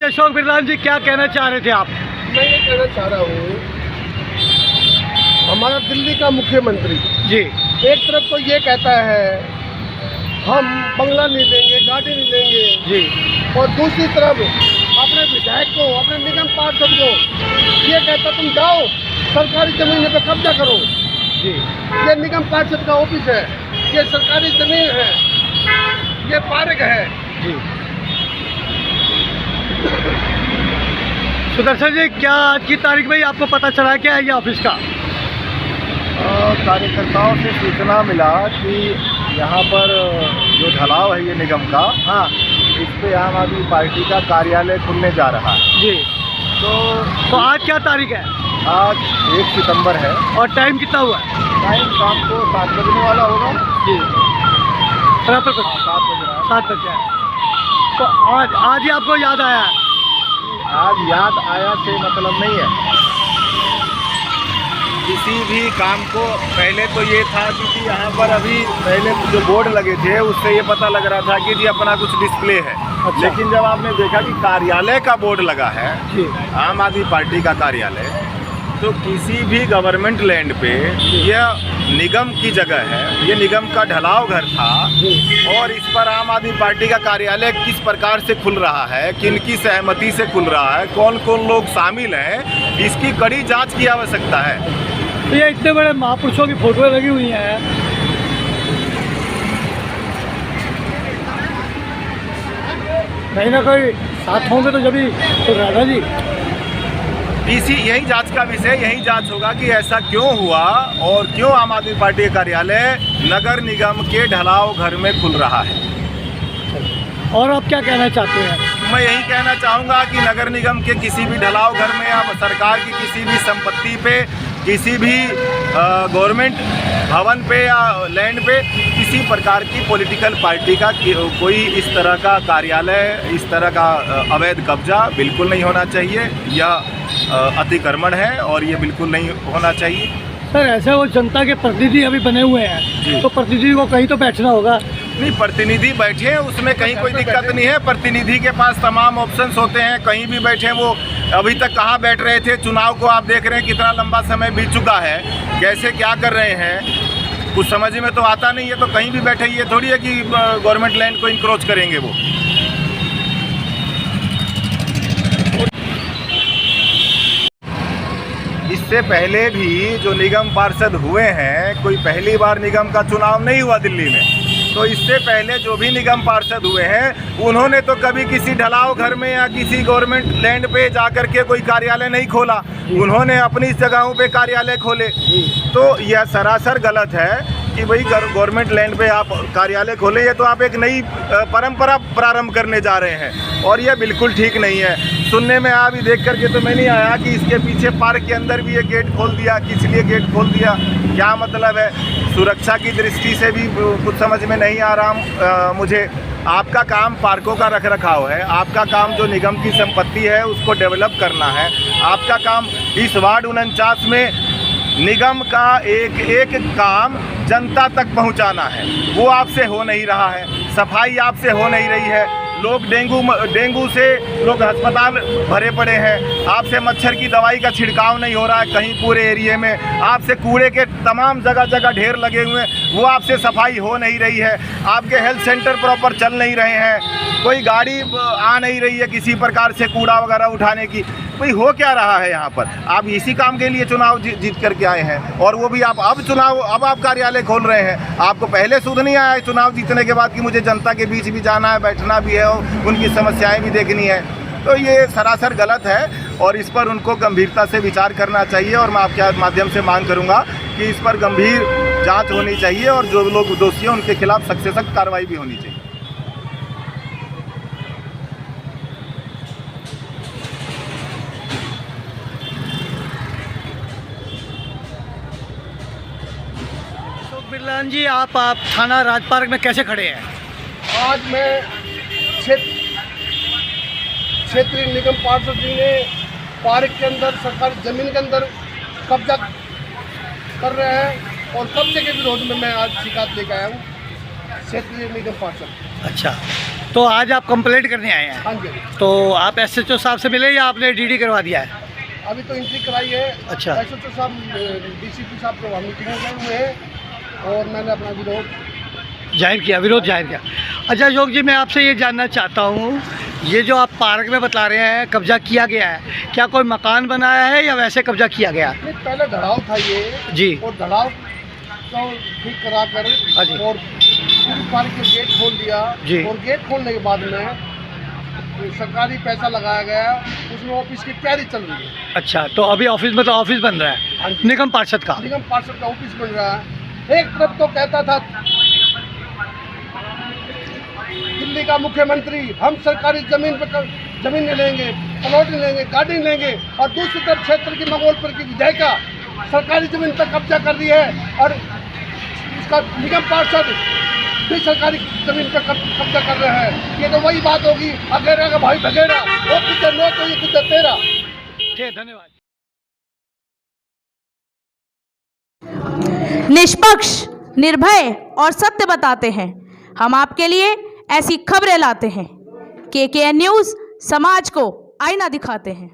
अशोक बिरलान जी, क्या कहना चाह रहे थे आप? मैं ये कहना चाह रहा हूँ, हमारा दिल्ली का मुख्यमंत्री जी एक तरफ तो ये कहता है हम बंगला नहीं लेंगे, गाड़ी नहीं लेंगे जी, और दूसरी तरफ अपने विधायक को, अपने निगम पार्षद को ये कहता तुम जाओ सरकारी जमीन पे कब्जा करो। जी ये निगम पार्षद का ऑफिस है, ये सरकारी जमीन है, ये पार्क है। जी। सुदर्शन जी, क्या आज की तारीख में आपको पता चला क्या है ये ऑफिस का? कार्यकर्ताओं से सूचना मिला कि यहाँ पर जो ढलाव है ये निगम का, हाँ इस पे आम आदमी पार्टी का कार्यालय खुलने जा रहा है। जी, तो आज क्या तारीख है? आज 1 सितंबर है और टाइम कितना हुआ है? टाइम शाम को 7 बजने वाला होगा। जी, बराबर 7 बज रहा है। 7 बजे है। तो आज ही आपको याद आया है? आज याद आया से मतलब नहीं है। किसी भी काम को पहले तो ये था कि यहाँ पर अभी पहले जो बोर्ड लगे थे उससे ये पता लग रहा था कि जी अपना कुछ डिस्प्ले है। अच्छा। लेकिन जब आपने देखा कि कार्यालय का बोर्ड लगा है, जी आम आदमी पार्टी का कार्यालय, तो किसी भी गवर्नमेंट लैंड पे यह निगम की जगह है, ये निगम का ढलाव घर था और इस पर आम आदमी पार्टी का कार्यालय किस प्रकार से खुल रहा है, किनकी सहमति से खुल रहा है, कौन कौन लोग शामिल हैं, इसकी कड़ी जांच की आवश्यकता है। ये इतने बड़े महापुरुषों की फोटोएं लगी हुई हैं, कहीं ना कहीं साथ होंगे तो जब तो राधा जी इसी यही जांच का विषय, यही जांच होगा कि ऐसा क्यों हुआ और क्यों आम आदमी पार्टी का कार्यालय नगर निगम के ढलाव घर में खुल रहा है। और आप क्या कहना चाहते हैं? मैं यही कहना चाहूँगा कि नगर निगम के किसी भी ढलाव घर में या सरकार की किसी भी संपत्ति पे, किसी भी गवर्नमेंट भवन पे या लैंड पे किसी प्रकार की पॉलिटिकल पार्टी का कोई इस तरह का कार्यालय, इस तरह का अवैध कब्जा बिल्कुल नहीं होना चाहिए। यह अतिक्रमण है और ये बिल्कुल नहीं होना चाहिए। सर, ऐसे वो जनता के प्रतिनिधि अभी बने हुए हैं, तो प्रतिनिधि को कहीं तो बैठना होगा। नहीं, प्रतिनिधि बैठे हैं, उसमें कहीं कोई दिक्कत नहीं है। प्रतिनिधि के पास तमाम ऑप्शंस होते हैं, कहीं भी बैठे। वो अभी तक कहाँ बैठ रहे थे? चुनाव को आप देख रहे हैं कितना लंबा समय बीत चुका है, कैसे क्या कर रहे हैं कुछ समझ में तो आता नहीं है। तो कहीं भी बैठे, ये थोड़ी है कि गवर्नमेंट लैंड को इंक्रोच करेंगे वो। इससे पहले भी जो निगम पार्षद हुए हैं, कोई पहली बार निगम का चुनाव नहीं हुआ दिल्ली में, तो इससे पहले जो भी निगम पार्षद हुए हैं उन्होंने तो कभी किसी ढलाव घर में या किसी गवर्नमेंट लैंड पे जाकर के कोई कार्यालय नहीं खोला, उन्होंने अपनी जगहों पे कार्यालय खोले। तो यह सरासर गलत है कि भाई गवर्नमेंट लैंड पे आप कार्यालय खोलें, ये तो आप एक नई परंपरा प्रारंभ करने जा रहे हैं और यह बिल्कुल ठीक नहीं है। सुनने में अभी देख करके तो मैं नहीं आया कि इसके पीछे पार्क के अंदर भी ये गेट खोल दिया, किस लिए गेट खोल दिया, क्या मतलब है? सुरक्षा की दृष्टि से भी कुछ समझ में नहीं आ रहा मुझे। आपका काम पार्कों का रख रखाव है, आपका काम जो निगम की संपत्ति है उसको डेवलप करना है, आपका काम इस वार्ड 49 में निगम का एक एक काम जनता तक पहुंचाना है, वो आपसे हो नहीं रहा है। सफाई आपसे हो नहीं रही है, लोग डेंगू से लोग अस्पताल भरे पड़े हैं, आपसे मच्छर की दवाई का छिड़काव नहीं हो रहा है कहीं पूरे एरिए में, आपसे कूड़े के तमाम जगह जगह ढेर लगे हुए हैं, वो आपसे सफाई हो नहीं रही है, आपके हेल्थ सेंटर प्रॉपर चल नहीं रहे हैं, कोई गाड़ी आ नहीं रही है किसी प्रकार से कूड़ा वगैरह उठाने की। भाई हो क्या रहा है यहाँ पर? आप इसी काम के लिए चुनाव जीत करके आए हैं और वो भी आप अब आप कार्यालय खोल रहे हैं। आपको पहले सुध नहीं आया चुनाव जीतने के बाद कि मुझे जनता के बीच भी जाना है, बैठना भी है और उनकी समस्याएं भी देखनी है। तो ये सरासर गलत है और इस पर उनको गंभीरता से विचार करना चाहिए और मैं आपके माध्यम से मांग करूँगा कि इस पर गंभीर जाँच होनी चाहिए और जो लोग दोषी हैं उनके खिलाफ सख्त से सख्त कार्रवाई भी होनी चाहिए। बिरलान जी, आप थाना राजपार्क में कैसे खड़े हैं? आज मैं क्षेत्रीय निगम पार्षद जी ने पार्क के अंदर सरकारी ज़मीन के अंदर कब्जा कर रहे हैं और कब्जे के विरोध में मैं आज शिकायत लेकर आया हूँ क्षेत्रीय निगम पार्षद। अच्छा, तो आज आप कंप्लेंट करने आए हैं? हाँ जी। तो आप एसएचओ साहब से मिले या आपने डीडी करवा दिया है? अभी तो एंट्री कराई है। अच्छा। एसएचओ साहब डीसीपी साहब तो मीटिंग में गए हुए हैं और मैंने अपना विरोध विरोध जाहिर किया। अच्छा अशोक जी, मैं आपसे ये जानना चाहता हूँ, ये जो आप पार्क में बता रहे हैं कब्जा किया गया है, क्या कोई मकान बनाया है या वैसे कब्जा किया गया? नहीं, पहले ढड़ाव था ये जी। और ढड़ाव को ठीक करा कर जी। और पूरी पार्क के गेट खोल दिया जी। और गेट खोलने के बाद में सरकारी पैसा लगाया गया, उसमें ऑफिस की तैयारी चल रही है। अच्छा, तो अभी ऑफिस में तो ऑफिस बन रहा हाँ है जी। निगम पार्षद का? निगम पार्षद का ऑफिस बन रहा है। एक तरफ तो कहता था दिल्ली का मुख्यमंत्री हम सरकारी जमीन नहीं लेंगे, प्लॉट नहीं लेंगे, गाड़ी नहीं लेंगे, और दूसरी तरफ क्षेत्र की मंगोलपुर की विधायिका सरकारी जमीन पर कब्जा कर रही है और इसका निगम पार्षद भी सरकारी जमीन पर कब्जा कर रहे हैं। ये तो वही बात होगी, अगेरा का भाई भगेरा, वो किधर नो तो ये किधर तेरा। ठीक, धन्यवाद। निष्पक्ष, निर्भय और सत्य बताते हैं। हम आपके लिए ऐसी खबरें लाते हैं। KKN न्यूज़ समाज को आईना दिखाते हैं।